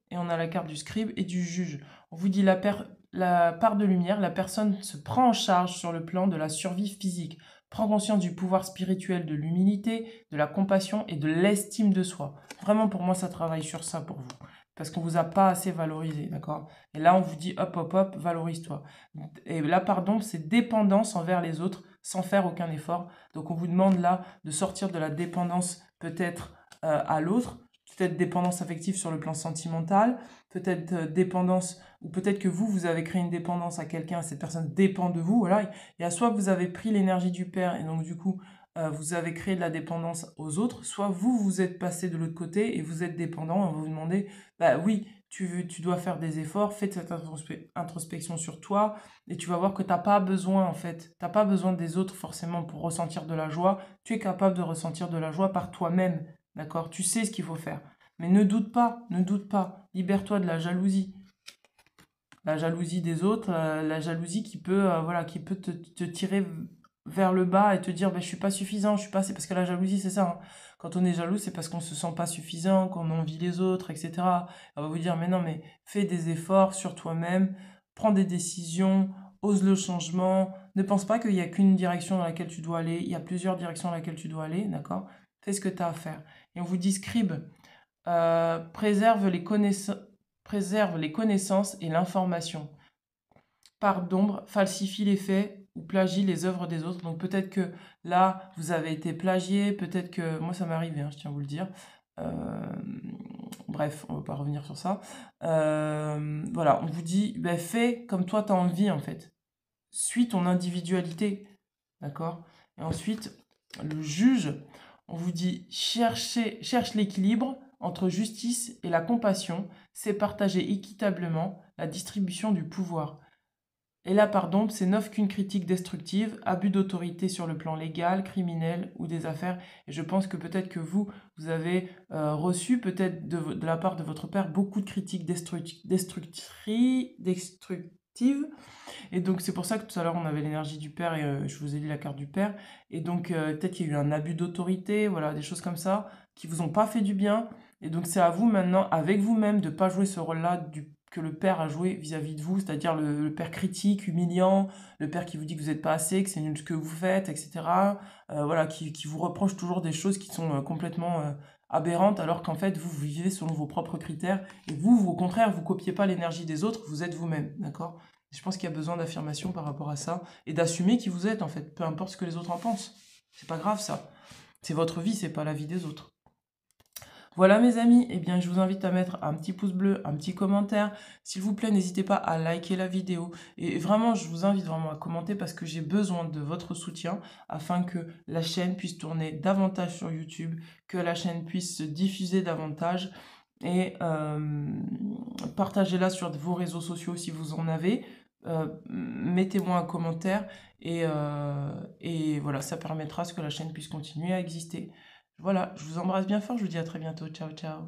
et on a la carte du scribe et du juge. On vous dit la part de lumière, la personne se prend en charge sur le plan de la survie physique, prend conscience du pouvoir spirituel, de l'humilité, de la compassion et de l'estime de soi. Vraiment, pour moi, ça travaille sur ça pour vous. Parce qu'on ne vous a pas assez valorisé, d'accord? Et là, on vous dit, hop, hop, hop, valorise-toi. Et là, pardon, c'est dépendance envers les autres, sans faire aucun effort. Donc, on vous demande là de sortir de la dépendance peut-être à l'autre, peut-être dépendance affective sur le plan sentimental, peut-être dépendance, ou peut-être que vous avez créé une dépendance à quelqu'un, cette personne dépend de vous, voilà. Et à soit vous avez pris l'énergie du père, et donc du coup, vous avez créé de la dépendance aux autres, soit vous êtes passé de l'autre côté et vous êtes dépendant, et on va vous demander, bah oui, tu dois faire des efforts, fais cette introspection sur toi, et tu vas voir que tu n'as pas besoin, en fait, tu n'as pas besoin des autres forcément pour ressentir de la joie, tu es capable de ressentir de la joie par toi-même, d'accord? Tu sais ce qu'il faut faire. Mais ne doute pas, libère-toi de la jalousie. La jalousie des autres, la jalousie qui peut, qui peut te tirer vers le bas et te dire, je suis pas suffisant, je suis pas assez... Parce que la jalousie, c'est ça, hein. Quand on est jaloux, c'est parce qu'on se sent pas suffisant, qu'on envie les autres, etc. On va vous dire, mais non, mais fais des efforts sur toi-même, prends des décisions, ose le changement, ne pense pas qu'il y a qu'une direction dans laquelle tu dois aller, il y a plusieurs directions dans laquelle tu dois aller, d'accord? Fais ce que tu as à faire. Et on vous dit, scribe, préserve les connaissances et l'information. Part d'ombre, falsifie les faits, ou plagie les œuvres des autres. Donc peut-être que là, vous avez été plagié, peut-être que... Moi, ça m'est arrivé, hein, je tiens à vous le dire. Bref, on ne va pas revenir sur ça. Voilà, on vous dit, ben, fais comme toi, tu as envie, en fait. Suis ton individualité, d'accord? Et ensuite, le juge, on vous dit, cherche l'équilibre entre justice et la compassion, c'est partager équitablement la distribution du pouvoir. Et là, pardon, c'est neuf qu'une critique destructive, abus d'autorité sur le plan légal, criminel ou des affaires. Et je pense que peut-être que vous avez reçu peut-être de la part de votre père beaucoup de critiques destructives. Et donc c'est pour ça que tout à l'heure on avait l'énergie du père et je vous ai dit la carte du père. Et donc peut-être qu'il y a eu un abus d'autorité, voilà, des choses comme ça qui vous ont pas fait du bien. Et donc c'est à vous maintenant, avec vous-même, de pas jouer ce rôle-là que le père a joué vis-à-vis de vous, c'est-à-dire le père critique, humiliant, le père qui vous dit que vous n'êtes pas assez, que c'est nul ce que vous faites, etc. Voilà, qui vous reproche toujours des choses qui sont complètement aberrantes, alors qu'en fait vous vivez selon vos propres critères et vous au contraire, vous copiez pas l'énergie des autres, vous êtes vous-même, d'accord? Je pense qu'il y a besoin d'affirmation par rapport à ça et d'assumer qui vous êtes en fait, peu importe ce que les autres en pensent. C'est pas grave ça. C'est votre vie, c'est pas la vie des autres. Voilà mes amis, eh bien je vous invite à mettre un petit pouce bleu, un petit commentaire. S'il vous plaît, n'hésitez pas à liker la vidéo. Et vraiment, je vous invite vraiment à commenter parce que j'ai besoin de votre soutien afin que la chaîne puisse tourner davantage sur YouTube, que la chaîne puisse se diffuser davantage et partagez-la sur vos réseaux sociaux si vous en avez. Mettez-moi un commentaire et voilà, ça permettra à ce que la chaîne puisse continuer à exister. Voilà, je vous embrasse bien fort, je vous dis à très bientôt. Ciao, ciao.